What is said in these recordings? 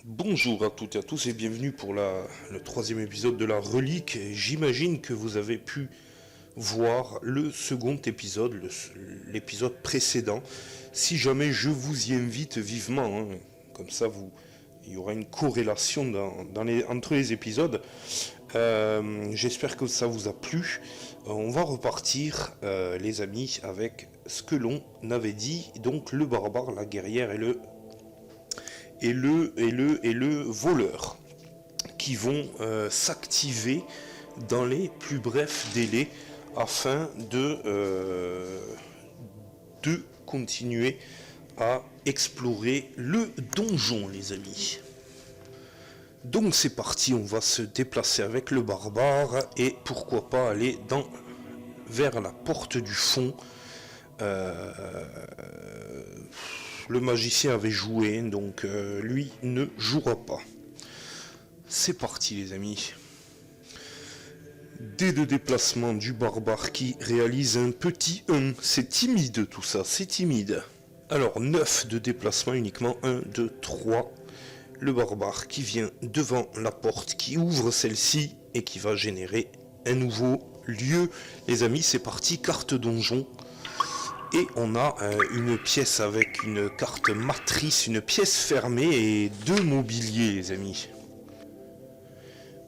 Bonjour à toutes et à tous et bienvenue pour le troisième épisode de la Relique. J'imagine que vous avez pu voir le second épisode, l'épisode précédent. Si jamais je vous y invite vivement, hein, comme ça il y aura une corrélation entre les épisodes. J'espère que ça vous a plu. On va repartir, les amis, avec ce que l'on avait dit, donc le barbare, la guerrière et le voleur qui vont s'activer dans les plus brefs délais afin de continuer à explorer le donjon, les amis. Donc c'est parti, on va se déplacer avec le barbare et pourquoi pas aller vers la porte du fond. Le magicien avait joué, donc lui ne jouera pas. C'est parti les amis. Dés de déplacement du barbare qui réalise un petit 1. C'est timide tout ça, c'est timide. Alors 9 de déplacement uniquement, 1, 2, 3. Le barbare qui vient devant la porte, qui ouvre celle-ci et qui va générer un nouveau lieu. Les amis, c'est parti, carte donjon. Et on a une pièce avec une carte matrice, une pièce fermée et 2 mobiliers, les amis.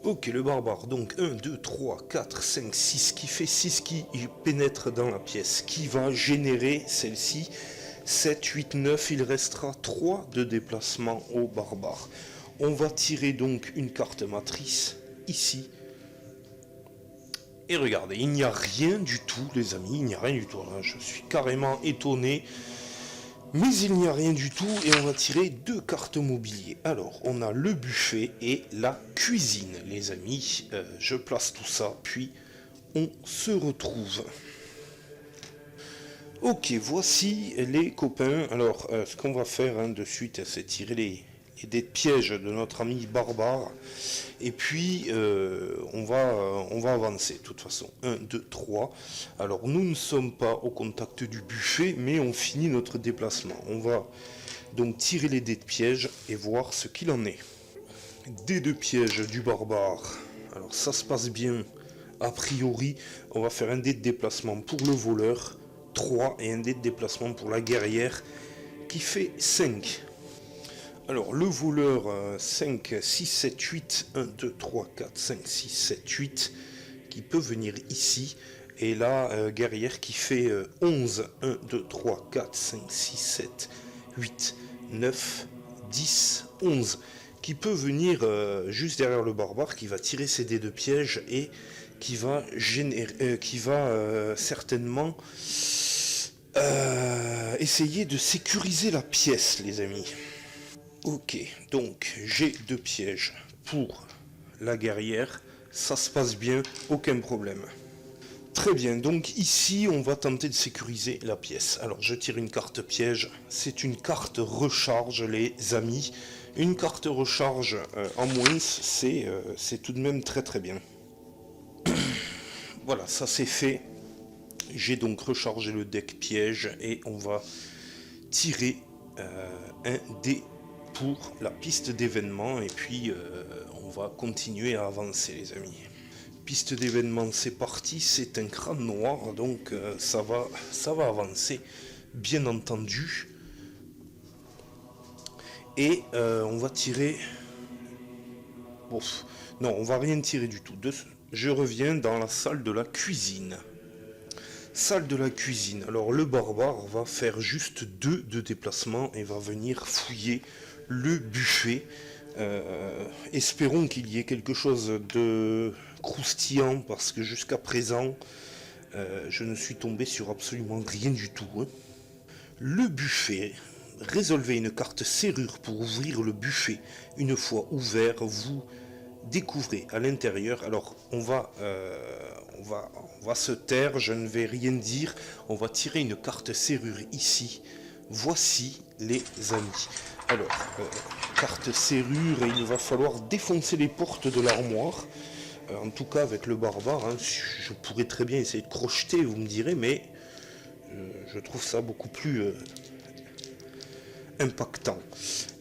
Ok, le barbare, donc 1, 2, 3, 4, 5, 6, qui fait 6 qui pénètre dans la pièce, qui va générer celle-ci, 7, 8, 9, il restera 3 de déplacement au barbare. On va tirer donc une carte matrice, ici. Et regardez, il n'y a rien du tout, les amis, il n'y a rien du tout. Là, je suis carrément étonné. Mais il n'y a rien du tout et on va tirer 2 cartes mobilier. Alors, on a le buffet et la cuisine, les amis. Je place tout ça, puis on se retrouve. Ok, voici les copains. Alors, ce qu'on va faire de suite, c'est tirer les dés de piège de notre ami barbare. Et puis, on va avancer, de toute façon. 1, 2, 3. Alors, nous ne sommes pas au contact du buffet, mais on finit notre déplacement. On va donc tirer les dés de piège et voir ce qu'il en est. Dés de piège du barbare. Alors, ça se passe bien. A priori, on va faire un dé de déplacement pour le voleur, 3, et un dé de déplacement pour la guerrière, qui fait 5. Alors, le voleur, 5, 6, 7, 8, 1, 2, 3, 4, 5, 6, 7, 8, qui peut venir ici. Et la guerrière qui fait 11, 1, 2, 3, 4, 5, 6, 7, 8, 9, 10, 11, qui peut venir juste derrière le barbare, qui va tirer ses dés de piège et qui va certainement essayer de sécuriser la pièce, les amis. Ok, donc j'ai 2 pièges pour la guerrière, ça se passe bien, aucun problème. Très bien, donc ici on va tenter de sécuriser la pièce. Alors je tire une carte piège, c'est une carte recharge les amis. Une carte recharge en moins, c'est tout de même très très bien. Voilà, ça c'est fait. J'ai donc rechargé le deck piège et on va tirer un dé pour la piste d'événements et puis on va continuer à avancer les amis. Piste d'événements, c'est parti, c'est un crâne noir donc ça va avancer bien entendu. Et on va tirer... Bon, non, on va rien tirer du tout. Je reviens dans la salle de la cuisine. Salle de la cuisine. Alors le barbare va faire juste 2 de déplacement et va venir fouiller le buffet. Espérons qu'il y ait quelque chose de croustillant parce que jusqu'à présent je ne suis tombé sur absolument rien du tout. Le buffet. Résolvez une carte serrure pour ouvrir le buffet. Une fois ouvert, vous découvrez à l'intérieur. Alors on va se taire, je ne vais rien dire. On va tirer une carte serrure ici. Voici les amis. Alors, carte serrure et il va falloir défoncer les portes de l'armoire. En tout cas avec le barbare, je pourrais très bien essayer de crocheter, vous me direz, mais je trouve ça beaucoup plus impactant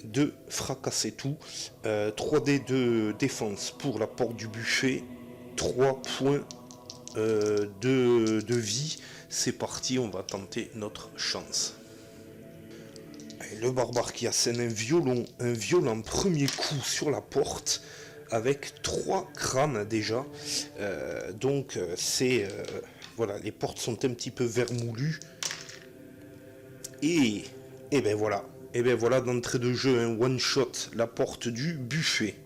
de fracasser tout. 3 dés de défense pour la porte du buffet, 3 points de vie. C'est parti, on va tenter notre chance. Et le barbare qui assène un violent premier coup sur la porte avec 3 crânes déjà. Donc c'est voilà, les portes sont un petit peu vermoulues. Et ben voilà. Et ben voilà, d'entrée de jeu, un one shot, la porte du buffet.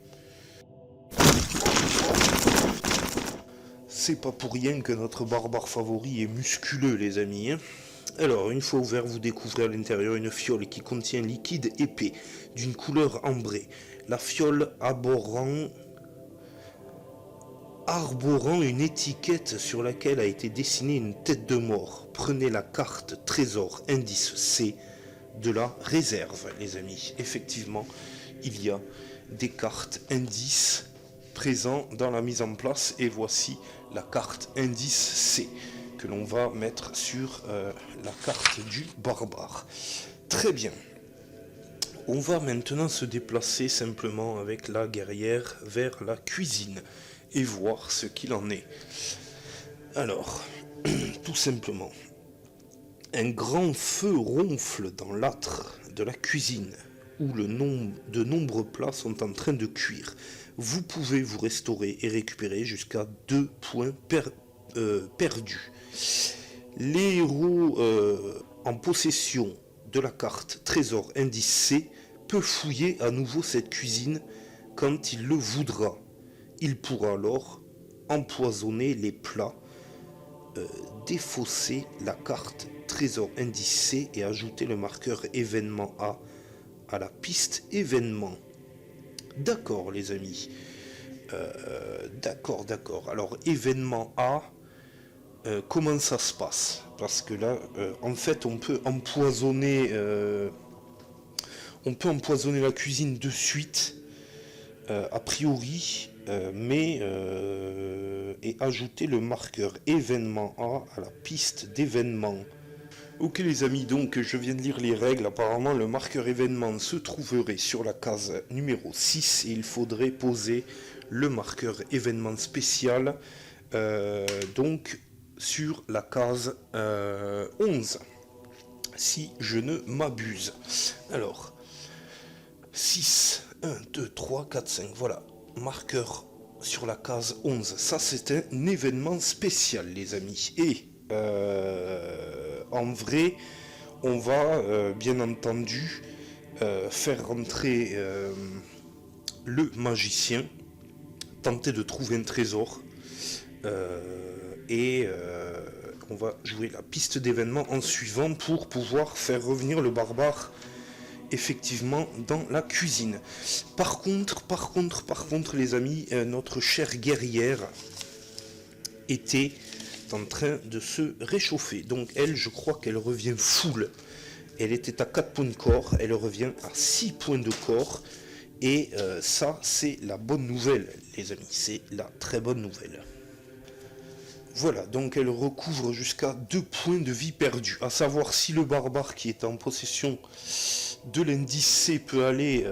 C'est pas pour rien que notre barbare favori est musculeux, les amis. Alors, une fois ouvert, vous découvrez à l'intérieur une fiole qui contient un liquide épais, d'une couleur ambrée. La fiole arborant une étiquette sur laquelle a été dessinée une tête de mort. Prenez la carte trésor indice C de la réserve, les amis. Effectivement, il y a des cartes indices présents dans la mise en place, et voici la carte indice C que l'on va mettre sur la carte du barbare. Très bien. On va maintenant se déplacer simplement avec la guerrière vers la cuisine et voir ce qu'il en est. Alors, tout simplement, un grand feu ronfle dans l'âtre de la cuisine, où de nombreux plats sont en train de cuire. Vous pouvez vous restaurer et récupérer jusqu'à 2 points perdus. Les héros en possession de la carte Trésor Indice C peut fouiller à nouveau cette cuisine quand il le voudra. Il pourra alors empoisonner les plats, défausser la carte Trésor Indice C et ajouter le marqueur événement A à la piste événement. D'accord, les amis. D'accord. Alors, événement A, comment ça se passe? Parce que là, en fait, on peut empoisonner la cuisine de suite, a priori, et ajouter le marqueur événement A à la piste d'événement. Ok les amis, donc je viens de lire les règles. Apparemment le marqueur événement se trouverait sur la case numéro 6 et il faudrait poser le marqueur événement spécial donc sur la case 11, si je ne m'abuse. Alors 6, 1, 2, 3, 4, 5, voilà, marqueur sur la case 11, ça c'est un événement spécial les amis. Et en vrai, on va bien entendu faire rentrer le magicien, tenter de trouver un trésor, et on va jouer la piste d'événement en suivant pour pouvoir faire revenir le barbare effectivement dans la cuisine. Par contre les amis, notre chère guerrière était en train de se réchauffer. Donc elle, je crois qu'elle revient full. Elle était à 4 points de corps, elle revient à 6 points de corps. Et ça, c'est la bonne nouvelle, les amis. C'est la très bonne nouvelle. Voilà, donc elle recouvre jusqu'à 2 points de vie perdus. À savoir, si le barbare qui est en possession de l'indice C peut aller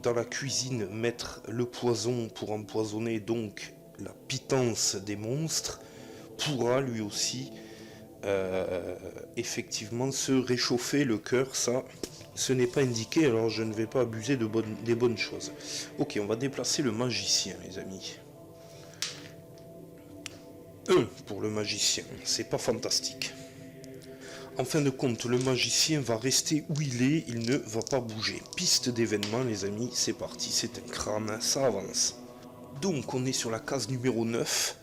dans la cuisine mettre le poison pour empoisonner donc la pitance des monstres, pourra lui aussi effectivement se réchauffer le cœur. Ça, ce n'est pas indiqué, alors je ne vais pas abuser des bonnes choses. Ok, on va déplacer le magicien, les amis. 1 pour le magicien, c'est pas fantastique. En fin de compte, le magicien va rester où il est, il ne va pas bouger. Piste d'événement, les amis, c'est parti, c'est un crâne, ça avance. Donc on est sur la case numéro 9.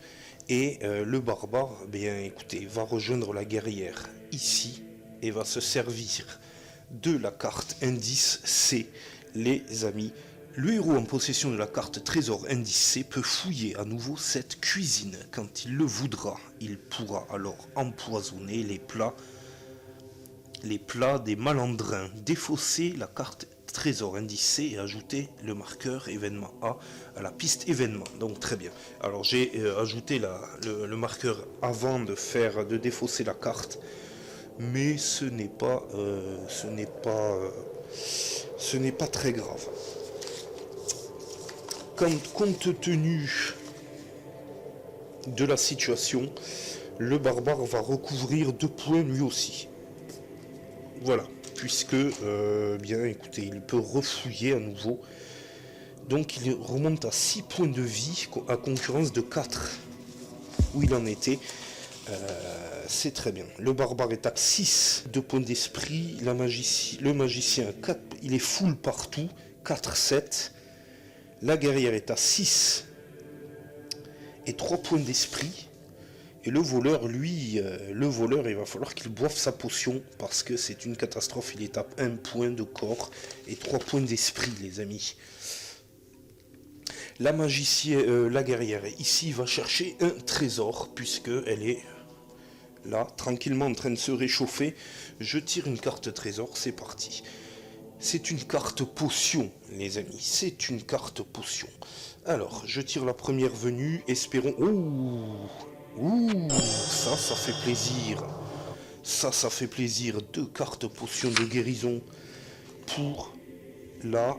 Et le barbare, bien écoutez, va rejoindre la guerrière ici et va se servir de la carte indice C, les amis. Le héros en possession de la carte Trésor Indice C peut fouiller à nouveau cette cuisine. Quand il le voudra, il pourra alors empoisonner les plats des malandrins, défausser la carte Trésor Indice C et ajouter le marqueur événement A à la piste événement. Donc très bien. Alors j'ai ajouté le marqueur avant de défausser la carte, mais ce n'est pas ce n'est pas très grave. Compte tenu de la situation, le barbare va recouvrir 2 points lui aussi. Voilà, puisque, bien écoutez, il peut refouiller à nouveau. Donc il remonte à 6 points de vie, à concurrence de 4 où il en était. C'est très bien. Le barbare est à 6 de points d'esprit. Le magicien à 4, il est full partout, 4, 7. La guerrière est à 6 et 3 points d'esprit. Et le voleur, lui, il va falloir qu'il boive sa potion parce que c'est une catastrophe. Il est à 1 point de corps et 3 points d'esprit, les amis. La la guerrière, ici, va chercher un trésor puisqu'elle est là, tranquillement en train de se réchauffer. Je tire une carte trésor, c'est parti. C'est une carte potion, les amis. C'est une carte potion. Alors, je tire la première venue. Espérons... Ouh, ça fait plaisir. Ça fait plaisir. 2 cartes potion de guérison pour la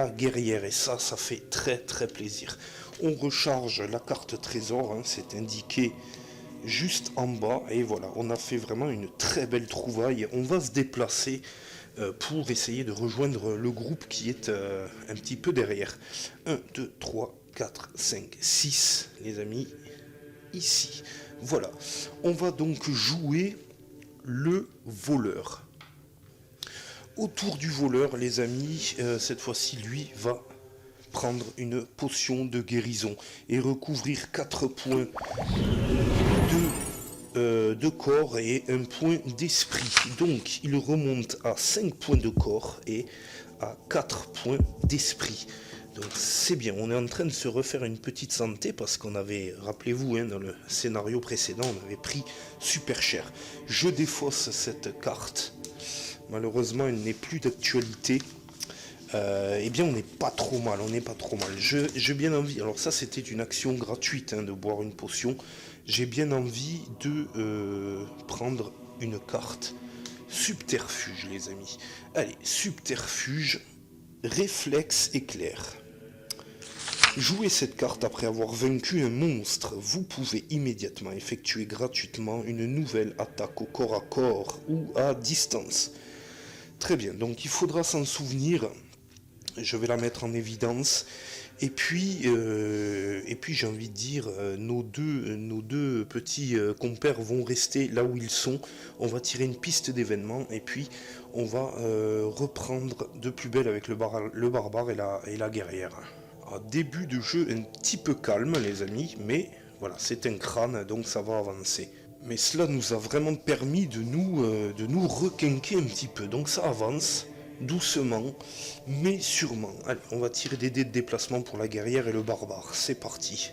guerrière. Et ça fait très très plaisir. On recharge la carte trésor. C'est indiqué juste en bas. Et voilà, on a fait vraiment une très belle trouvaille. On va se déplacer pour essayer de rejoindre le groupe qui est un petit peu derrière. 1, 2, 3, 4, 5, 6, les amis. Ici. Voilà. On va donc jouer le voleur. Autour du voleur, les amis, cette fois-ci, lui va prendre une potion de guérison et recouvrir 4 points de corps et 1 point d'esprit. Donc, il remonte à 5 points de corps et à 4 points d'esprit. Donc c'est bien, on est en train de se refaire une petite santé parce qu'on avait, rappelez-vous, dans le scénario précédent, on avait pris super cher. Je défausse cette carte. Malheureusement, elle n'est plus d'actualité. Eh bien, on n'est pas trop mal, J'ai bien envie, alors ça c'était une action gratuite de boire une potion. J'ai bien envie de prendre une carte subterfuge, les amis. Allez, subterfuge, réflexe éclair. Jouez cette carte après avoir vaincu un monstre. Vous pouvez immédiatement effectuer gratuitement une nouvelle attaque au corps à corps ou à distance. Très bien, donc il faudra s'en souvenir. Je vais la mettre en évidence. Et puis j'ai envie de dire, nos deux petits compères vont rester là où ils sont. On va tirer une piste d'événements et puis on va reprendre de plus belle avec le barbare et la guerrière. Alors, début de jeu un petit peu calme, les amis, mais voilà, c'est un crâne, donc ça va avancer. Mais cela nous a vraiment permis de nous requinquer un petit peu, donc ça avance. Doucement, mais sûrement. Allez, on va tirer des dés de déplacement pour la guerrière et le barbare. C'est parti.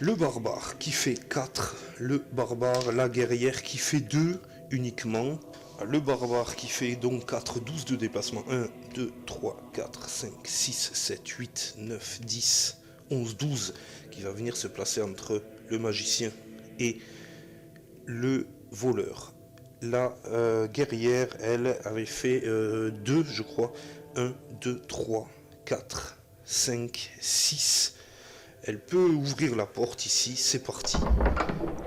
Le barbare qui fait 4. Le barbare, la guerrière qui fait 2 uniquement. Le barbare qui fait donc 4, 12 de déplacement. 1, 2, 3, 4, 5, 6, 7, 8, 9, 10, 11, 12. Qui va venir se placer entre le magicien et le voleur. La guerrière, elle, avait fait 2, je crois. 1, 2, 3, 4, 5, 6. Elle peut ouvrir la porte ici, c'est parti.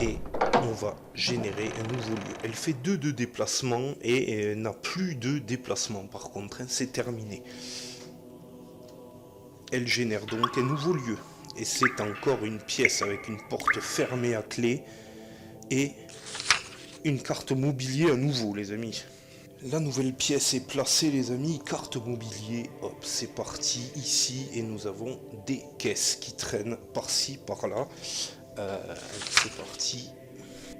Et on va générer un nouveau lieu. Elle fait 2 de déplacement et n'a plus de déplacement par contre, c'est terminé. Elle génère donc un nouveau lieu. Et c'est encore une pièce avec une porte fermée à clé et une carte mobilier à nouveau, les amis. La nouvelle pièce est placée, les amis. Carte mobilier, hop, c'est parti ici. Et nous avons des caisses qui traînent par-ci, par-là. C'est parti.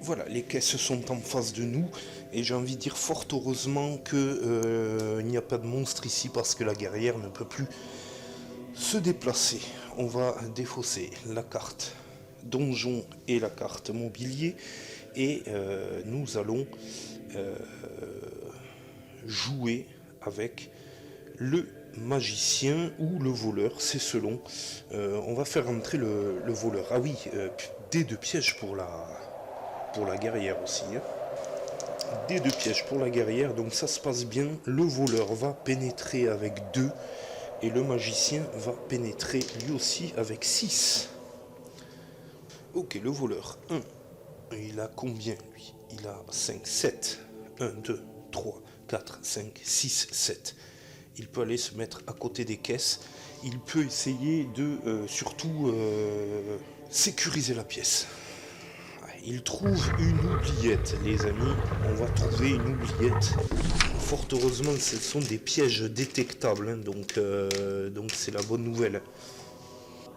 Voilà, les caisses sont en face de nous. Et j'ai envie de dire fort heureusement qu'il n'y a pas de monstre ici parce que la guerrière ne peut plus se déplacer. On va défausser la carte donjon et la carte mobilier. Et nous allons jouer avec le magicien ou le voleur, c'est selon. On va faire entrer le voleur. Ah oui, dés de piège pour la guerrière aussi. Dés de piège pour la guerrière, donc ça se passe bien. Le voleur va pénétrer avec 2 et le magicien va pénétrer lui aussi avec 6. Ok, le voleur 1. Il a combien lui? Il a 5, 7. 1, 2, 3, 4, 5, 6, 7. Il peut aller se mettre à côté des caisses. Il peut essayer de surtout sécuriser la pièce. Il trouve une oubliette, les amis. On va trouver une oubliette. Fort heureusement, ce sont des pièges détectables, hein, donc c'est la bonne nouvelle.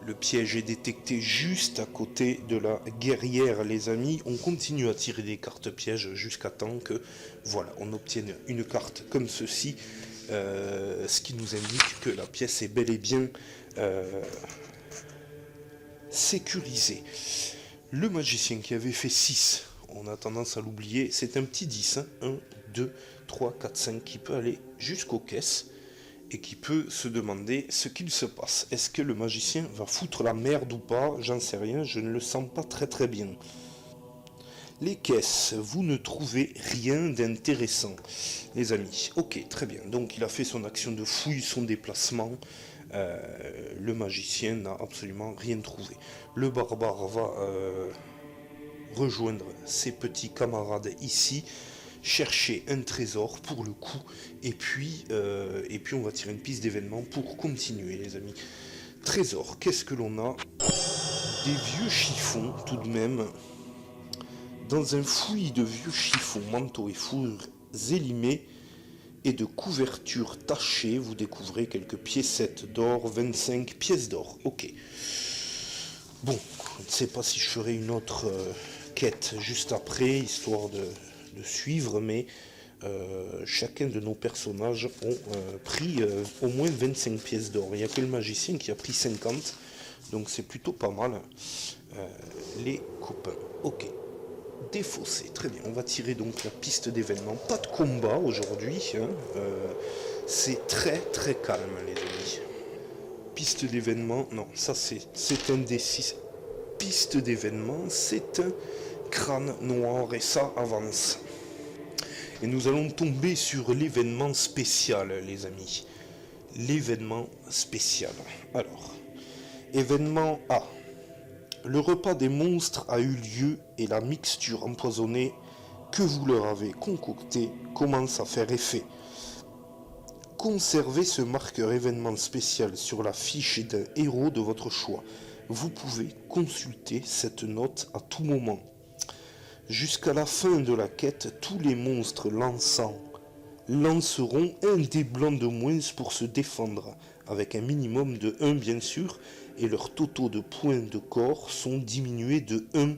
Le piège est détecté juste à côté de la guerrière, les amis. On continue à tirer des cartes pièges jusqu'à temps que, voilà, on obtienne une carte comme ceci, ce qui nous indique que la pièce est bel et bien sécurisée. Le magicien qui avait fait 6, on a tendance à l'oublier, c'est un petit 10, hein, 1, 2, 3, 4, 5, qui peut aller jusqu'aux caisses et qui peut se demander ce qu'il se passe. Est-ce que le magicien va foutre la merde ou pas? J'en sais rien, je ne le sens pas très bien. Les caisses, vous ne trouvez rien d'intéressant, les amis. Ok, très bien. Donc il a fait son action de fouille, son déplacement. Le magicien n'a absolument rien trouvé. Le barbare va rejoindre ses petits camarades ici, chercher un trésor pour le coup, et puis on va tirer une piste d'événement pour continuer, les amis. Trésor, qu'est-ce que l'on a? Des vieux chiffons, tout de même. Dans un fouillis de vieux chiffons, manteaux et fourrures élimés et de couvertures tachées, vous découvrez quelques piécettes d'or, 25 pièces d'or. Ok. Bon, je ne sais pas si je ferai une autre quête juste après, histoire de suivre, mais chacun de nos personnages ont pris au moins 25 pièces d'or. Il n'y a que le magicien qui a pris 50, donc c'est plutôt pas mal. Les copains. Ok. Défaussé, très bien. On va tirer donc la piste d'événement. Pas de combat aujourd'hui, hein. C'est très calme, les amis. Piste d'événement, non, ça c'est un D6. Piste d'événement, c'est un crâne noir et ça avance. Et nous allons tomber sur l'événement spécial, les amis. L'événement spécial. Alors, événement A. Le repas des monstres a eu lieu et la mixture empoisonnée que vous leur avez concoctée commence à faire effet. Conservez ce marqueur événement spécial sur la fiche d'un héros de votre choix. Vous pouvez consulter cette note à tout moment. Jusqu'à la fin de la quête, tous les monstres lanceront un dé blanc de moins pour se défendre, avec un minimum de 1 bien sûr, et leurs totaux de points de corps sont diminués de 1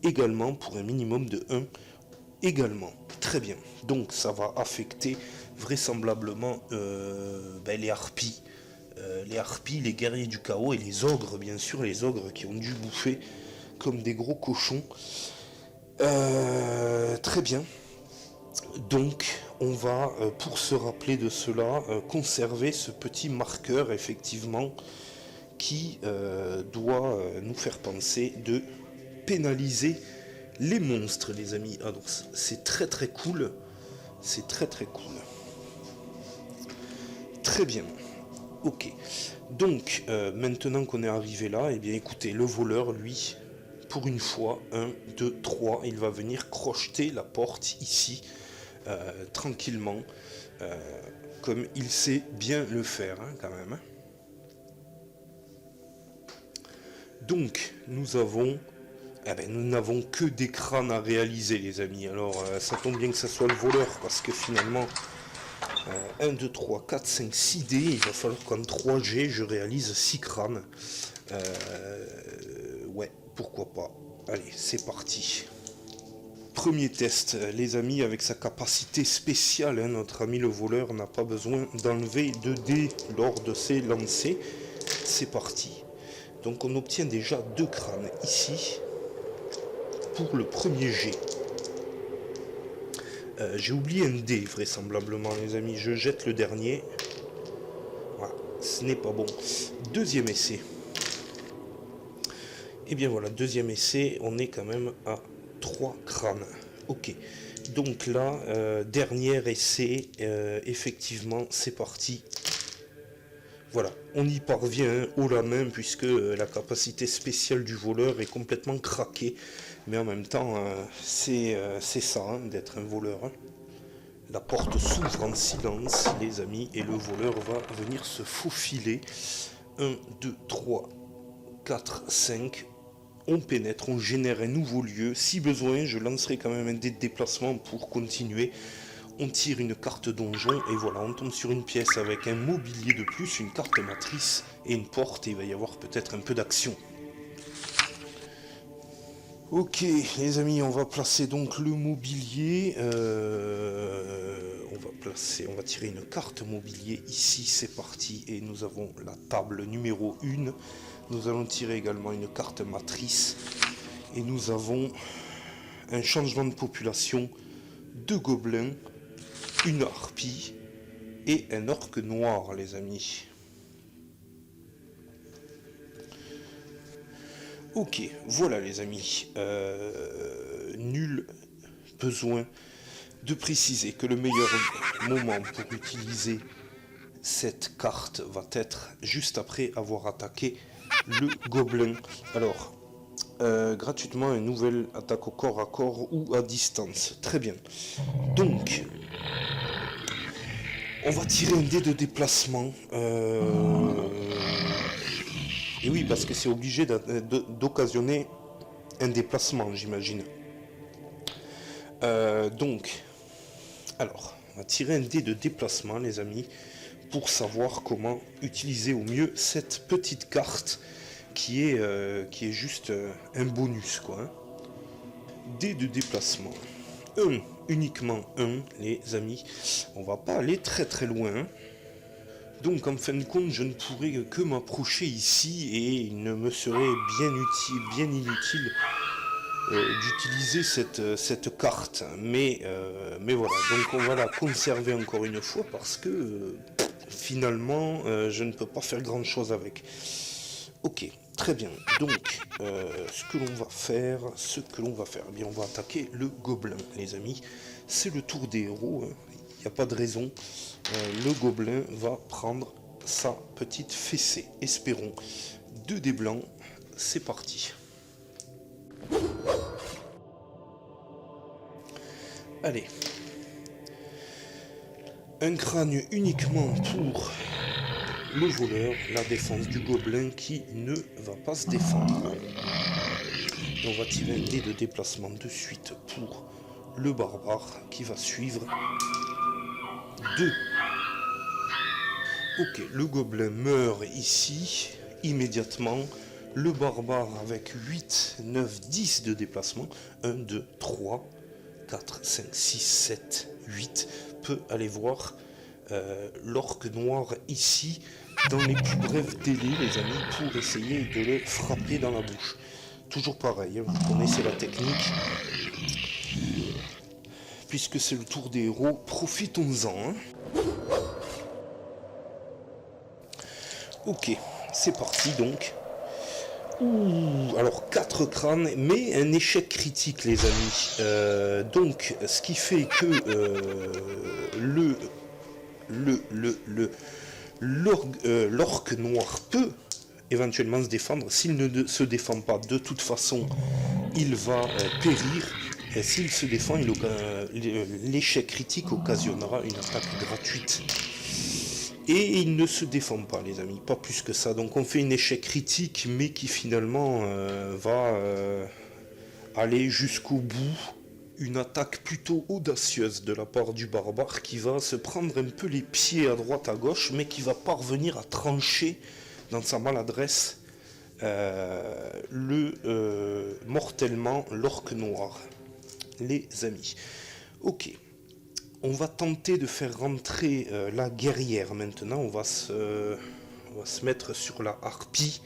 également pour un minimum de 1 également. Très bien, donc ça va affecter vraisemblablement les harpies. Les harpies, les guerriers du chaos et les ogres, bien sûr, les ogres qui ont dû bouffer comme des gros cochons. Très bien. Donc, on va, pour se rappeler de cela, conserver ce petit marqueur, effectivement, qui doit nous faire penser de pénaliser les monstres, les amis. Ah, donc c'est très cool. C'est très cool. Très bien. Ok. Donc, maintenant qu'on est arrivé là, eh bien écoutez, le voleur, lui, pour une fois, 1, 2, 3, il va venir crocheter la porte ici, tranquillement, comme il sait bien le faire, hein, quand même. Donc, nous n'avons que des crânes à réaliser, les amis. Alors, ça tombe bien que ce soit le voleur, parce que finalement, 1, 2, 3, 4, 5, 6 dés, il va falloir qu'en 3G, je réalise 6 crânes. Ouais, pourquoi pas. Allez, c'est parti. Premier test, les amis, avec sa capacité spéciale, hein, notre ami le voleur n'a pas besoin d'enlever de dés lors de ses lancers. C'est parti. Donc on obtient déjà 2 crânes ici pour le premier jet. J'ai oublié un dé vraisemblablement, les amis. Je jette le dernier. Voilà, ce n'est pas bon. Deuxième essai. Et bien voilà, deuxième essai, on est quand même à 3 crânes. Ok. Donc là, dernier essai, effectivement, c'est parti. Voilà, on y parvient haut la main puisque la capacité spéciale du voleur est complètement craquée. Mais en même temps, c'est ça, hein, d'être un voleur. Hein. La porte s'ouvre en silence, les amis, et le voleur va venir se faufiler. 1, 2, 3, 4, 5. On pénètre, on génère un nouveau lieu. Si besoin, je lancerai quand même un dé de déplacement pour continuer. On tire une carte donjon et voilà, on tombe sur une pièce avec un mobilier de plus, une carte matrice et une porte. Et il va y avoir peut-être un peu d'action. Ok, les amis, on va placer donc le mobilier. On va tirer une carte mobilier ici, c'est parti. Et nous avons la table numéro 1. Nous allons tirer également une carte matrice. Et nous avons un changement de population, 2 gobelins, une harpie et un orque noir, les amis. Ok, voilà les amis. Nul besoin de préciser que le meilleur moment pour utiliser cette carte va être juste après avoir attaqué le gobelin. Alors, gratuitement une nouvelle attaque au corps à corps ou à distance. Très bien. Donc, on va tirer un dé de déplacement. Et oui, parce que c'est obligé d'occasionner un déplacement, j'imagine. Donc, alors, on va tirer un dé de déplacement, les amis, pour savoir comment utiliser au mieux cette petite carte qui est juste un bonus, quoi. Hein. Dé de déplacement. Uniquement un, les amis. On va pas aller très très loin. Donc en fin de compte, je ne pourrais que m'approcher ici et il ne me serait bien inutile d'utiliser cette carte. Mais voilà, donc on va la conserver encore une fois parce que finalement, je ne peux pas faire grand chose avec. Ok, très bien. Donc, ce que l'on va faire, eh bien, on va attaquer le gobelin, les amis. C'est le tour des héros, hein. Il n'y a pas de raison. Le gobelin va prendre sa petite fessée. Espérons. 2 dés blancs, c'est parti. Allez. Un crâne uniquement pour le voleur, la défense du gobelin qui ne va pas se défendre. Et on va tirer un dé de déplacement de suite pour le barbare qui va suivre 2. Ok, le gobelin meurt ici, immédiatement. Le barbare avec 8, 9, 10 de déplacement. 1, 2, 3, 4, 5, 6, 7, 8. Peut aller voir l'orque noir ici, dans les plus brefs délais, les amis, pour essayer de le frapper dans la bouche. Toujours pareil, hein, vous connaissez la technique. Puisque c'est le tour des héros, profitons-en. Hein. Ok, c'est parti donc. Alors 4 crânes, mais un échec critique, les amis. Donc, ce qui fait que l'orque noir peut éventuellement se défendre. S'il ne se défend pas, de toute façon, il va périr. Et s'il se défend, l'échec critique occasionnera une attaque gratuite. Et il ne se défend pas, les amis, pas plus que ça. Donc on fait un échec critique, mais qui finalement va aller jusqu'au bout. Une attaque plutôt audacieuse de la part du barbare qui va se prendre un peu les pieds à droite à gauche, mais qui va parvenir à trancher dans sa maladresse mortellement l'orque noir. Les amis. Ok. On va tenter de faire rentrer la guerrière maintenant. On va se mettre sur la harpie.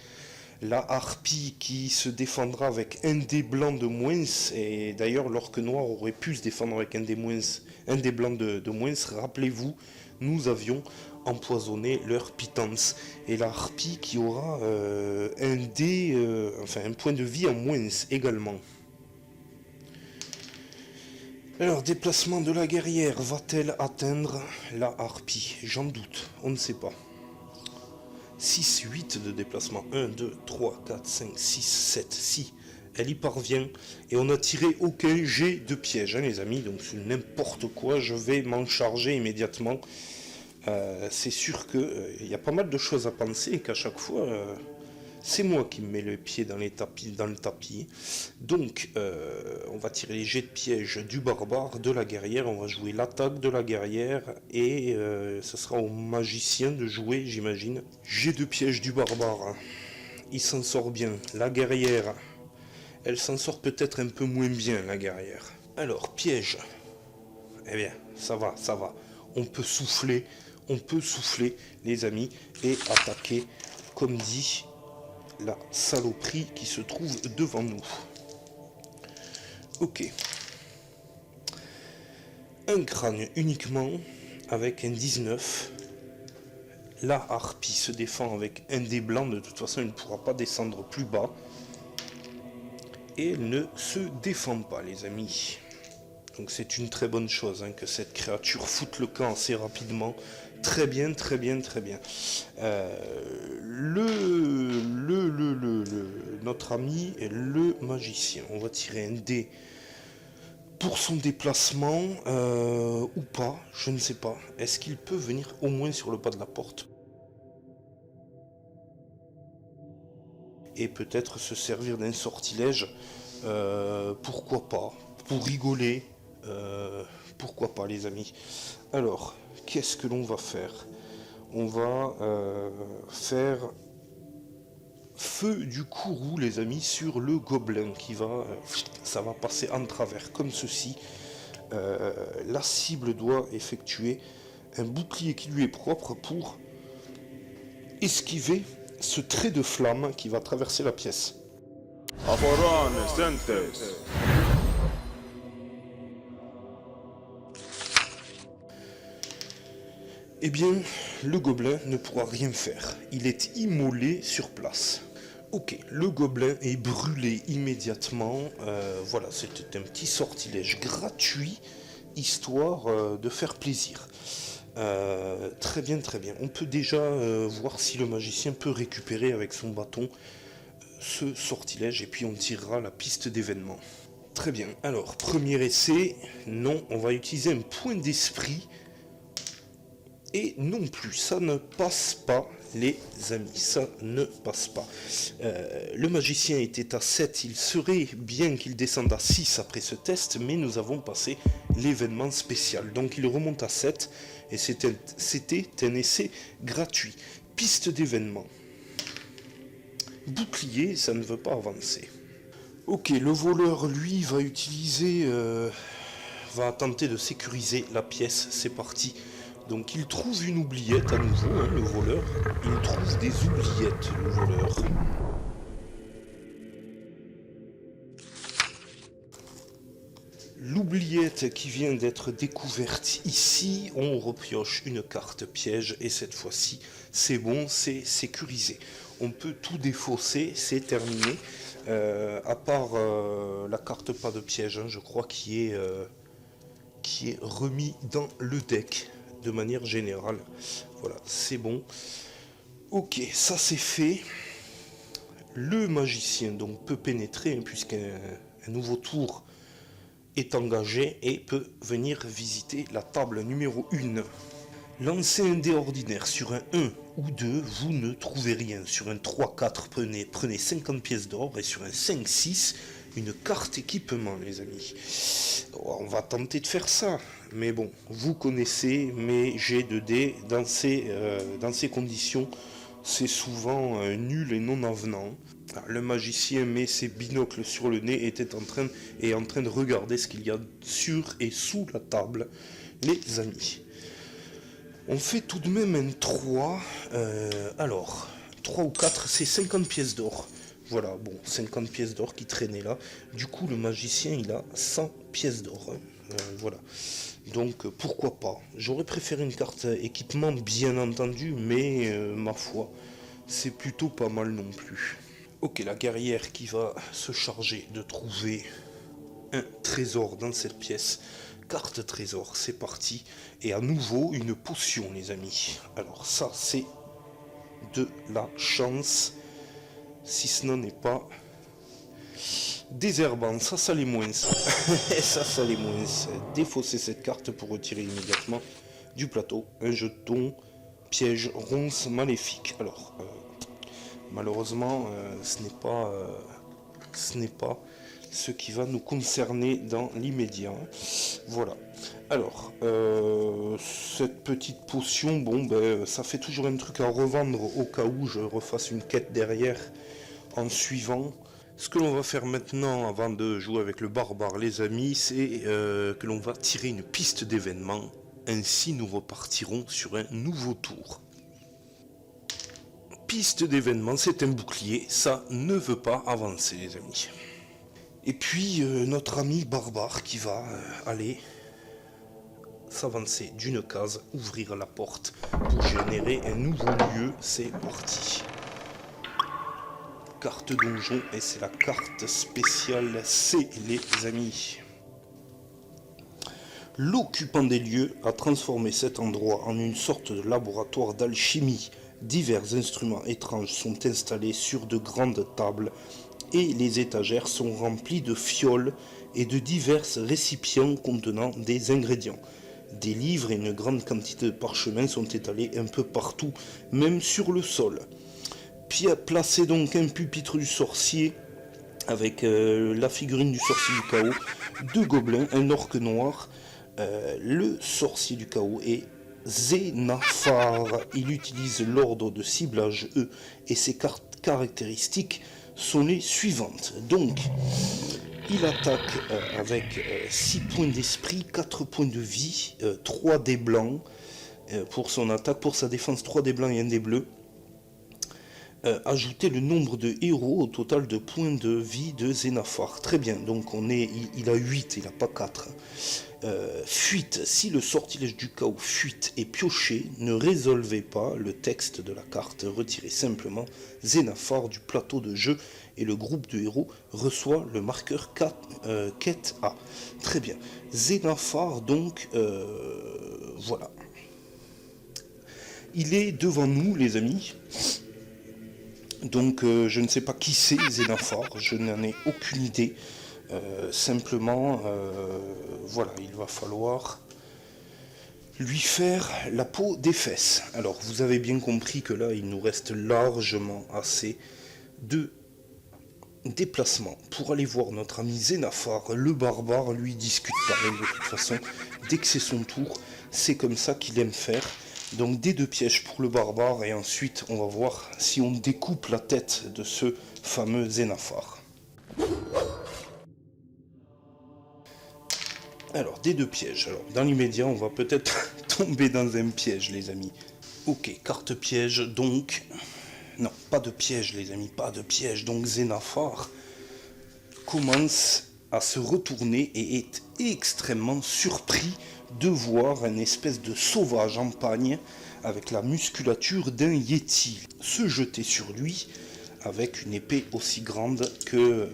La harpie qui se défendra avec un dé blanc de moins. Et d'ailleurs, l'orque noir aurait pu se défendre avec un dé blanc de moins. Rappelez-vous, nous avions empoisonné leur pitance. Et la harpie qui aura un point de vie en moins également. Alors, déplacement de la guerrière, va-t-elle atteindre la harpie? J'en doute, on ne sait pas. 6, 8 de déplacement. 1, 2, 3, 4, 5, 6, 7. Si, elle y parvient. Et on n'a tiré aucun jet de piège, hein, les amis. Donc, c'est n'importe quoi. Je vais m'en charger immédiatement. C'est sûr qu'il y a pas mal de choses à penser et qu'à chaque fois, c'est moi qui me mets le pied dans le tapis. Donc, on va tirer les jets de piège du barbare, de la guerrière. On va jouer l'attaque de la guerrière et ce sera au magicien de jouer, j'imagine. Jet de piège du barbare. Il s'en sort bien. La guerrière, elle s'en sort peut-être un peu moins bien, la guerrière. Alors, piège. Eh bien, ça va, ça va. On peut souffler, les amis, et attaquer, comme dit, la saloperie qui se trouve devant nous. Ok. Un crâne uniquement, avec un 19. La harpie se défend avec un dé blanc, de toute façon, elle ne pourra pas descendre plus bas. Et elle ne se défend pas, les amis. Donc c'est une très bonne chose, hein, que cette créature foute le camp assez rapidement. Très bien, très bien, très bien. Notre ami, le magicien. On va tirer un dé pour son déplacement, ou pas, je ne sais pas. Est-ce qu'il peut venir au moins sur le pas de la porte? Et peut-être se servir d'un sortilège, pourquoi pas, pour rigoler, pourquoi pas, les amis. Alors, qu'est-ce que l'on va faire? On va faire feu du courroux, les amis, sur le gobelin qui va, ça va passer en travers comme ceci. La cible doit effectuer un bouclier qui lui est propre pour esquiver ce trait de flamme qui va traverser la pièce. Eh bien, le gobelin ne pourra rien faire. Il est immolé sur place. Ok, le gobelin est brûlé immédiatement. Voilà, c'était un petit sortilège gratuit, histoire de faire plaisir. Très bien, très bien. On peut déjà voir si le magicien peut récupérer avec son bâton ce sortilège et puis on tirera la piste d'événement. Très bien. Alors, premier essai. Non, on va utiliser un point d'esprit. Et non plus, ça ne passe pas, les amis, ça ne passe pas. Le magicien était à 7, il serait bien qu'il descende à 6 après ce test, mais nous avons passé l'événement spécial. Donc il remonte à 7, et c'était un essai gratuit. Piste d'événement. Bouclier, ça ne veut pas avancer. Ok, le voleur, lui, va utiliser... va tenter de sécuriser la pièce, c'est parti. Donc il trouve une oubliette à nouveau, hein, le voleur. Il trouve des oubliettes, le voleur. L'oubliette qui vient d'être découverte ici, on repioche une carte piège et cette fois-ci, c'est bon, c'est sécurisé. On peut tout défausser, c'est terminé. À part la carte pas de piège, hein, je crois, qui est remis dans le deck de manière générale. Voilà, c'est bon. Ok, ça c'est fait. Le magicien donc peut pénétrer, hein, puisqu'un nouveau tour est engagé et peut venir visiter la table numéro 1. Lancez un dé ordinaire sur un 1 ou 2, vous ne trouvez rien. Sur un 3-4, prenez 50 pièces d'or et sur un 5-6, une carte équipement, les amis. On va tenter de faire ça, mais bon, vous connaissez mes jets de dés dans ces conditions, c'est souvent nul et non avenant. Le magicien met ses binocles sur le nez et est en train de regarder ce qu'il y a sur et sous la table, les amis. On fait tout de même un 3, alors, 3 ou 4, c'est 50 pièces d'or. Voilà, bon, 50 pièces d'or qui traînaient là. Du coup, le magicien, il a 100 pièces d'or. Hein. Voilà. Donc, pourquoi pas. J'aurais préféré une carte équipement, bien entendu, mais ma foi, c'est plutôt pas mal non plus. Ok, la guerrière qui va se charger de trouver un trésor dans cette pièce. carte trésor, c'est parti. Et à nouveau, une potion, les amis. Alors ça, c'est de la chance. Si ce n'est pas désherbant, ça l'est moins. Ça l'est moins. Défausser cette carte pour retirer immédiatement du plateau un jeton piège ronce maléfique. Alors, malheureusement, ce n'est pas ce qui va nous concerner dans l'immédiat. Voilà. Alors, cette petite potion, bon, ben, ça fait toujours un truc à revendre au cas où je refasse une quête derrière en suivant. Ce que l'on va faire maintenant, avant de jouer avec le barbare, les amis, c'est que l'on va tirer une piste d'événements. Ainsi, nous repartirons sur un nouveau tour. Piste d'événements, c'est un bouclier, ça ne veut pas avancer, les amis. Et puis, notre ami barbare qui va aller s'avancer d'une case, ouvrir la porte pour générer un nouveau lieu. C'est parti. Carte donjon, et c'est la carte spéciale C, les amis. L'occupant des lieux a transformé cet endroit en une sorte de laboratoire d'alchimie. Divers instruments étranges sont installés sur de grandes tables et les étagères sont remplies de fioles et de divers récipients contenant des ingrédients. Des livres et une grande quantité de parchemins sont étalés un peu partout, même sur le sol. Placez donc un pupitre du sorcier avec la figurine du sorcier du chaos, deux gobelins, un orque noir. Le sorcier du chaos est Xénaphar. Il utilise l'ordre de ciblage E et ses caractéristiques sont les suivantes. Donc, il attaque avec 6 points d'esprit, 4 points de vie, 3 dés blancs pour son attaque, pour sa défense 3 dés blancs et 1 dé bleu. Ajouter le nombre de héros au total de points de vie de Xénaphar. Très bien, donc il a 8, il n'a pas 4. Fuite, si le sortilège du chaos fuite et pioché, ne résolvez pas le texte de la carte, retirez simplement Xénaphar du plateau de jeu et le groupe de héros reçoit le marqueur quête A. Très bien, Xénaphar donc, voilà. Il est devant nous les amis. Donc je ne sais pas qui c'est Xénaphar, je n'en ai aucune idée. Simplement, voilà, il va falloir lui faire la peau des fesses. Alors vous avez bien compris que là, il nous reste largement assez de déplacement pour aller voir notre ami Xénaphar. Le barbare, lui, discute pareil de toute façon. Dès que c'est son tour, c'est comme ça qu'il aime faire. Donc des 2 pièges pour le barbare et ensuite on va voir si on découpe la tête de ce fameux Xénaphar. Alors des 2 pièges. Alors dans l'immédiat on va peut-être tomber dans un piège les amis. Ok, carte piège donc. Non, pas de piège les amis, pas de piège. Donc Xénaphar commence à se retourner et est extrêmement surpris de voir une espèce de sauvage en pagne avec la musculature d'un yéti se jeter sur lui avec une épée aussi grande que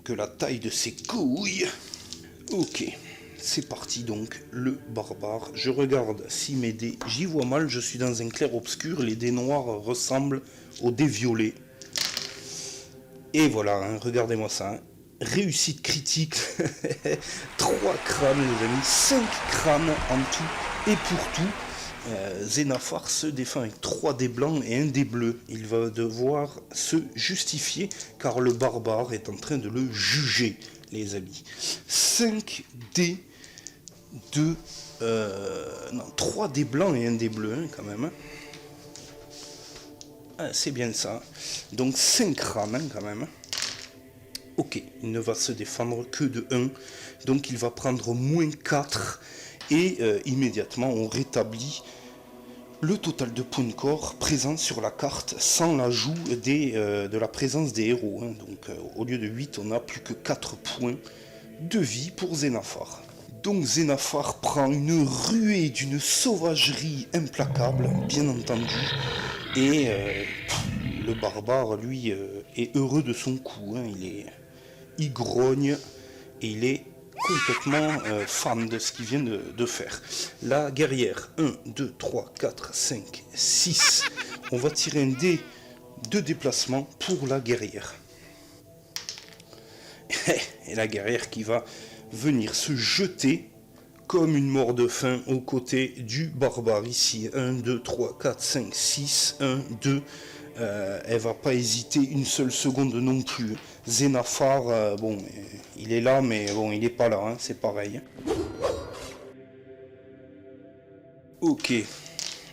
la taille de ses couilles. Ok, c'est parti donc, le barbare. Je regarde si mes dés, j'y vois mal, je suis dans un clair-obscur, les dés noirs ressemblent aux dés violets. Et voilà, hein, regardez-moi ça. Hein. Réussite critique, 3 crânes les amis, 5 crânes en tout et pour tout. Xénaphar se défend avec 3 dés blancs et 1 dé bleu. Il va devoir se justifier car le barbare est en train de le juger les amis. 5 dés de... non, 3 dés blancs et 1 dé bleu hein, quand même. Hein. Ah, c'est bien ça. Donc 5 crânes hein, quand même. Ok, il ne va se défendre que de 1, donc il va prendre moins 4, et immédiatement on rétablit le total de points de corps présents sur la carte sans l'ajout de la présence des héros. Hein. Donc au lieu de 8, on n'a plus que 4 points de vie pour Xénaphar. Donc Xénaphar prend une ruée d'une sauvagerie implacable, bien entendu, et le barbare, lui, est heureux de son coup. Hein. Il grogne et il est complètement fan de ce qu'il vient de faire. La guerrière, 1, 2, 3, 4, 5, 6. On va tirer un dé de déplacement pour la guerrière. Et la guerrière qui va venir se jeter comme une mort de faim aux côtés du barbare ici. 1, 2, 3, 4, 5, 6, 1, 2. Elle va pas hésiter une seule seconde non plus. Xénaphar, bon, il est là, mais bon, il est pas là, hein, c'est pareil. Ok,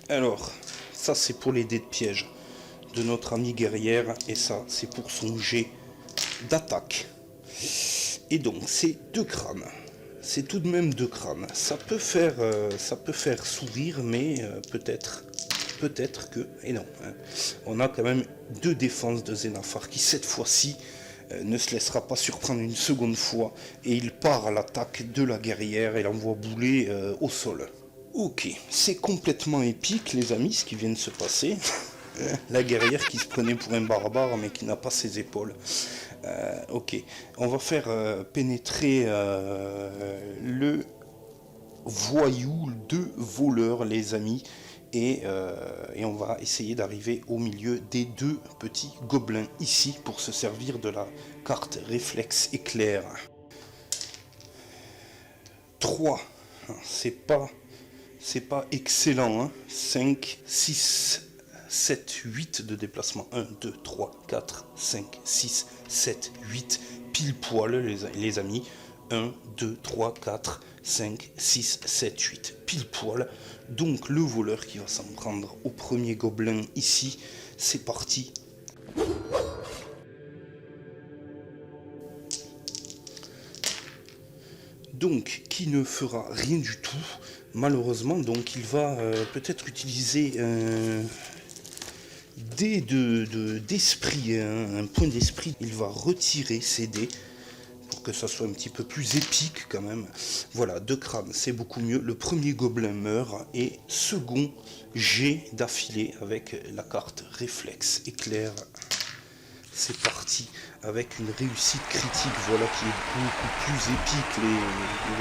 alors, ça c'est pour les dés de piège de notre amie guerrière, et ça c'est pour son jet d'attaque. Et donc, c'est 2 crânes. C'est tout de même 2 crânes. Ça peut faire sourire, mais peut-être que... Et non, hein. On a quand même 2 défenses de Xénaphar qui, cette fois-ci, ne se laissera pas surprendre une seconde fois. Et il part à l'attaque de la guerrière et l'envoie bouler au sol. Ok, c'est complètement épique, les amis, ce qui vient de se passer. La guerrière qui se prenait pour un barbare, mais qui n'a pas ses épaules. Ok, on va faire pénétrer le voyou de voleur, les amis, et on va essayer d'arriver au milieu des 2 petits gobelins ici pour se servir de la carte réflexe éclair. 3, c'est pas excellent, hein. 5, 6, 7, 8 de déplacement. 1, 2, 3, 4, 5, 6, 7, 8. Pile poil, les amis. 1, 2, 3, 4, 5, 6, 7, 8. Pile poil. Donc le voleur qui va s'en prendre au premier gobelin ici. C'est parti. Donc, qui ne fera rien du tout, malheureusement. Donc, il va peut-être utiliser un dé d'esprit, un point d'esprit. Il va retirer ses dés pour que ça soit un petit peu plus épique quand même. Voilà, 2 crânes, c'est beaucoup mieux. Le premier gobelin meurt et second jet d'affilée avec la carte réflexe éclair. C'est parti avec une réussite critique, voilà qui est beaucoup plus épique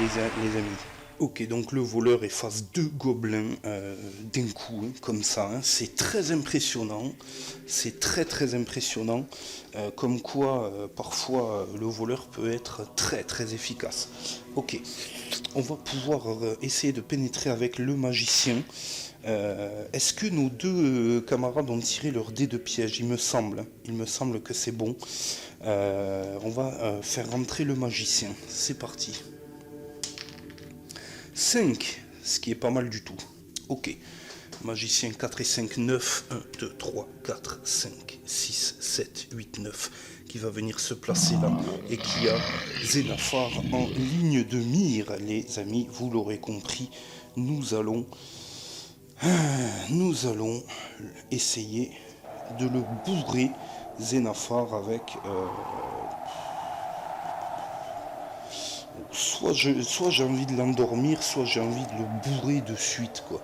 les amis. Ok, donc le voleur efface 2 gobelins d'un coup, hein, comme ça, hein. C'est très impressionnant, c'est très impressionnant, comme quoi parfois le voleur peut être très efficace. Ok, on va pouvoir essayer de pénétrer avec le magicien. Est-ce que nos 2 camarades ont tiré leur dé de piège? Il me semble que c'est bon. On va faire rentrer le magicien. C'est parti. 5, ce qui est pas mal du tout. Ok. Magicien 4 et 5, 9. 1, 2, 3, 4, 5, 6, 7, 8, 9. Qui va venir se placer là. Et qui a Xénaphar en ligne de mire. Les amis, vous l'aurez compris, nous allons essayer de le bourrer, Xénaphar, avec... soit j'ai envie de l'endormir, soit j'ai envie de le bourrer de suite, quoi.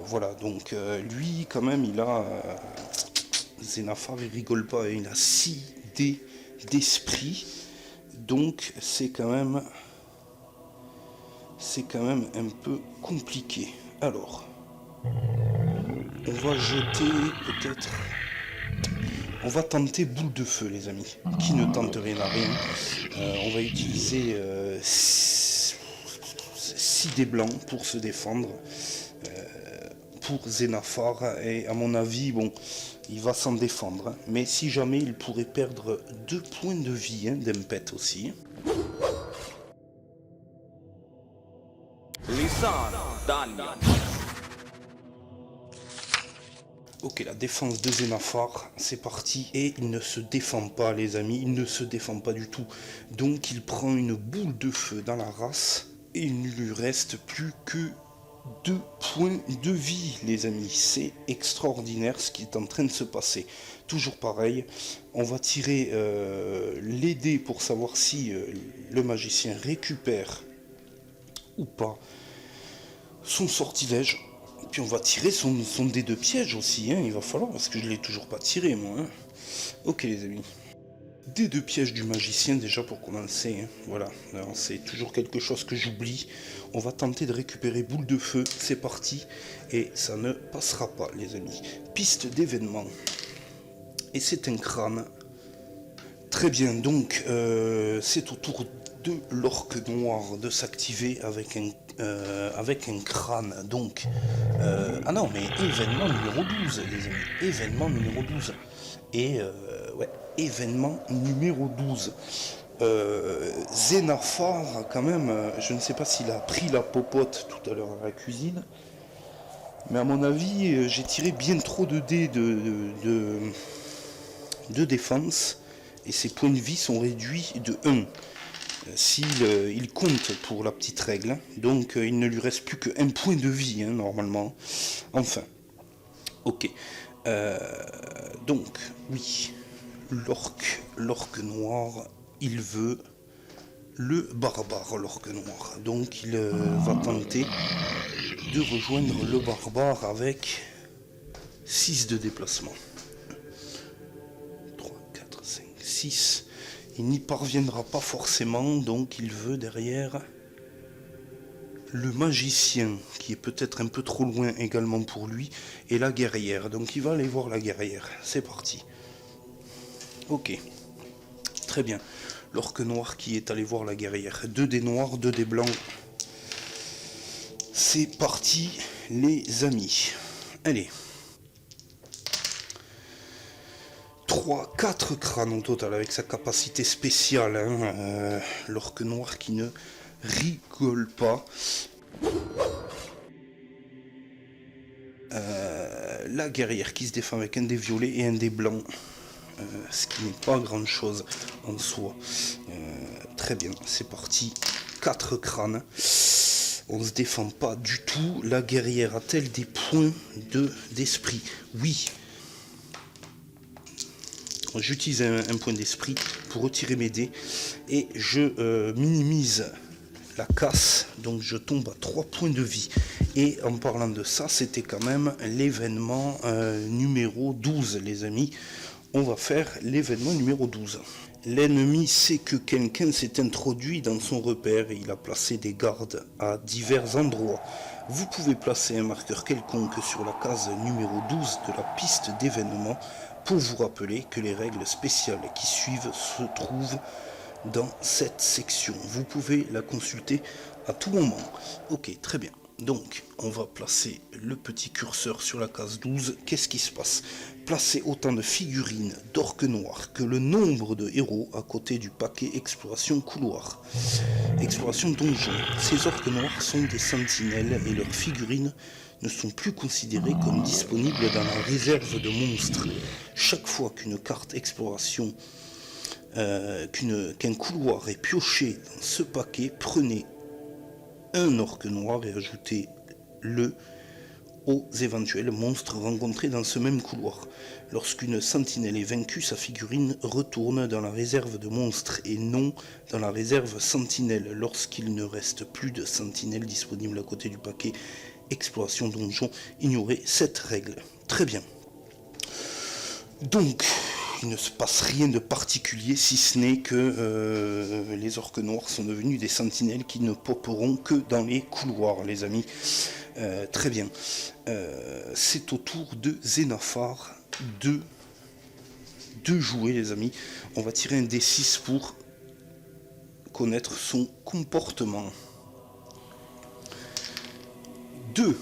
Voilà, donc lui, quand même, il a... Xénaphar, il rigole pas, il a 6 dés d'esprit, donc c'est quand même un peu compliqué. Alors... on va jeter peut-être... on va tenter boule de feu, les amis. Qui ne tente rien à rien. On va utiliser 6 dés blancs pour se défendre. Pour Xénaphar. Et à mon avis, bon, il va s'en défendre. Hein. Mais si jamais, il pourrait perdre 2 points de vie, hein, d'impet aussi. Ok, la défense de Xénaphar, c'est parti. Et il ne se défend pas, les amis. Il ne se défend pas du tout. Donc, il prend une boule de feu dans la race. Et il ne lui reste plus que 2 points de vie, les amis. C'est extraordinaire ce qui est en train de se passer. Toujours pareil, on va tirer les dés pour savoir si le magicien récupère ou pas son sortilège. Puis on va tirer son dé de piège aussi, hein. Il va falloir, parce que je ne l'ai toujours pas tiré, moi. Hein. Ok, les amis. Dés de piège du magicien déjà pour commencer, hein. Voilà, c'est toujours quelque chose que j'oublie. On va tenter de récupérer boule de feu, c'est parti, et ça ne passera pas les amis. Piste d'événement, et c'est un crâne. Très bien, donc c'est au tour de l'orque noir de s'activer avec un crâne. Donc, ah non, mais événement numéro 12, les amis. Événement numéro 12. Et, ouais, événement numéro 12. Xénaphar, quand même, je ne sais pas s'il a pris la popote tout à l'heure dans la cuisine. Mais à mon avis, j'ai tiré bien trop de dés de défense. Et ses points de vie sont réduits de 1. Il compte pour la petite règle, donc il ne lui reste plus qu'un point de vie, hein, normalement. Enfin, ok. Donc, oui, l'orque noir, il veut le barbare, l'orque noir. Donc, il va tenter de rejoindre le barbare avec 6 de déplacement. 3, 4, 5, 6. Il n'y parviendra pas forcément, donc il veut derrière le magicien, qui est peut-être un peu trop loin également pour lui, et la guerrière. Donc il va aller voir la guerrière. C'est parti. Ok. Très bien. L'orque noir qui est allé voir la guerrière. 2 dés noirs, 2 dés blancs. C'est parti, les amis. Allez. 3, 4 crânes au total avec sa capacité spéciale, hein, l'orque noir qui ne rigole pas. La guerrière qui se défend avec un dé violet et un dé blanc, ce qui n'est pas grand chose en soi. Très bien, c'est parti, 4 crânes. On ne se défend pas du tout. La guerrière a-t-elle des points d'esprit? Oui. J'utilise un point d'esprit pour retirer mes dés et je minimise la casse, donc je tombe à 3 points de vie. Et en parlant de ça, c'était quand même l'événement numéro 12, les amis. On va faire l'événement numéro 12. L'ennemi sait que quelqu'un s'est introduit dans son repère et il a placé des gardes à divers endroits. Vous pouvez placer un marqueur quelconque sur la case numéro 12 de la piste d'événement pour vous rappeler que les règles spéciales qui suivent se trouvent dans cette section. Vous pouvez la consulter à tout moment. Ok, très bien. Donc, on va placer le petit curseur sur la case 12. Qu'est-ce qui se passe? Placez autant de figurines d'orques noirs que le nombre de héros à côté du paquet exploration couloir. Exploration donjon. Ces orques noirs sont des sentinelles et leurs figurines ne sont plus considérées comme disponibles dans la réserve de monstres. Chaque fois qu'une carte exploration qu'un couloir est pioché dans ce paquet, prenez un orque noir et ajoutez-le aux éventuels monstres rencontrés dans ce même couloir. Lorsqu'une sentinelle est vaincue, sa figurine retourne dans la réserve de monstres et non dans la réserve sentinelle. Lorsqu'il ne reste plus de sentinelles disponibles à côté du paquet exploration donjon, ignorez cette règle. Très bien. Donc, il ne se passe rien de particulier si ce n'est que les orques noirs sont devenus des sentinelles qui ne popperont que dans les couloirs, les amis. Très bien. C'est au tour de Xénaphar de jouer, les amis. On va tirer un D6 pour connaître son comportement. 2.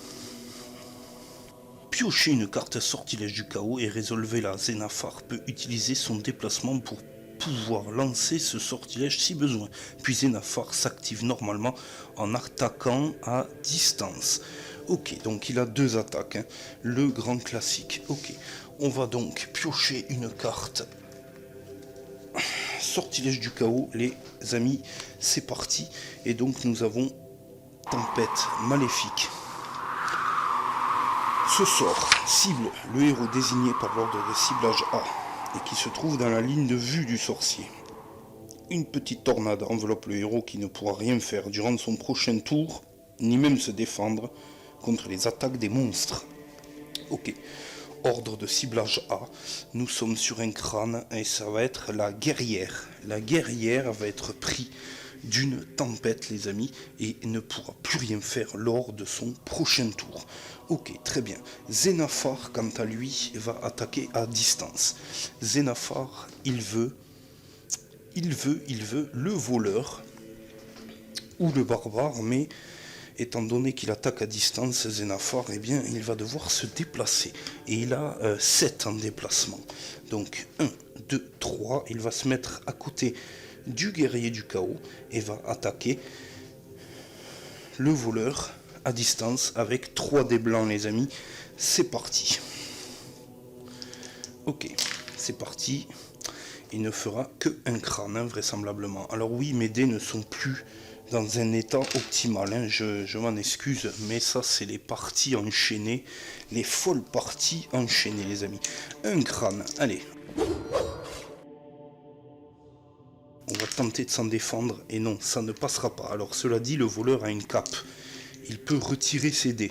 Piochez une carte sortilège du chaos et résolvez-la. Xénaphar peut utiliser son déplacement pour pouvoir lancer ce sortilège si besoin. Puis Xénaphar s'active normalement en attaquant à distance. Ok, donc il a 2 attaques, hein. Le grand classique. Ok, on va donc piocher une carte sortilège du chaos, les amis. C'est parti. Et donc nous avons tempête maléfique. Ce sort cible le héros désigné par l'ordre de ciblage A et qui se trouve dans la ligne de vue du sorcier. Une petite tornade enveloppe le héros qui ne pourra rien faire durant son prochain tour, ni même se défendre contre les attaques des monstres. Ok, ordre de ciblage A. Nous sommes sur un crâne et ça va être la guerrière. La guerrière va être prise d'une tempête, les amis, et ne pourra plus rien faire lors de son prochain tour. Ok, très bien. Xénaphar, quant à lui, va attaquer à distance. Xénaphar, il veut le voleur ou le barbare, mais étant donné qu'il attaque à distance, Xénaphar, eh bien, il va devoir se déplacer. Et il a 7 en déplacement. Donc 1, 2, 3, il va se mettre à côté du guerrier du chaos et va attaquer le voleur à distance avec 3 dés blancs, les amis. C'est parti. Ok, c'est parti. Il ne fera que un crâne, hein, vraisemblablement. Alors oui, mes dés ne sont plus dans un état optimal, hein. Je m'en excuse, mais ça c'est les parties enchaînées, les folles parties enchaînées, les amis. Un crâne, allez. On va tenter de s'en défendre, et non, ça ne passera pas. Alors cela dit, le voleur a une cape. Il peut retirer ses dés.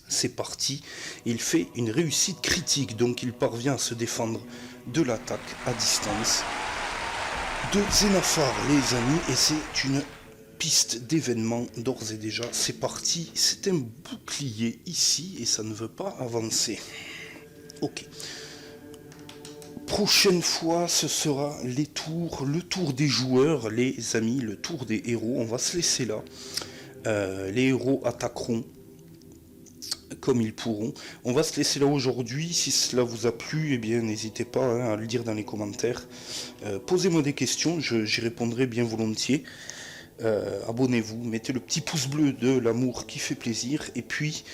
C'est parti. Il fait une réussite critique, donc il parvient à se défendre de l'attaque à distance de Xénaphar, les amis, et c'est une piste d'événements d'ores et déjà. C'est parti, c'est un bouclier ici, et ça ne veut pas avancer. Ok. Prochaine fois, ce sera le tour des joueurs, les amis, le tour des héros. On va se laisser là. Les héros attaqueront comme ils pourront. On va se laisser là aujourd'hui. Si cela vous a plu, eh bien n'hésitez pas, hein, à le dire dans les commentaires. Posez-moi des questions, j'y répondrai bien volontiers. Abonnez-vous, mettez le petit pouce bleu de l'amour qui fait plaisir. Et puis,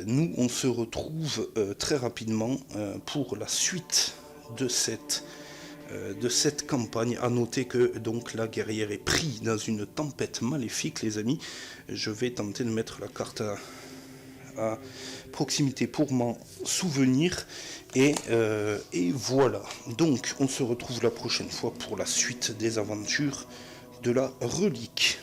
nous, on se retrouve très rapidement pour la suite de cette campagne. À noter que donc la guerrière est prise dans une tempête maléfique, les amis. Je vais tenter de mettre la carte à proximité pour m'en souvenir, et voilà. Donc on se retrouve la prochaine fois pour la suite des aventures de la relique.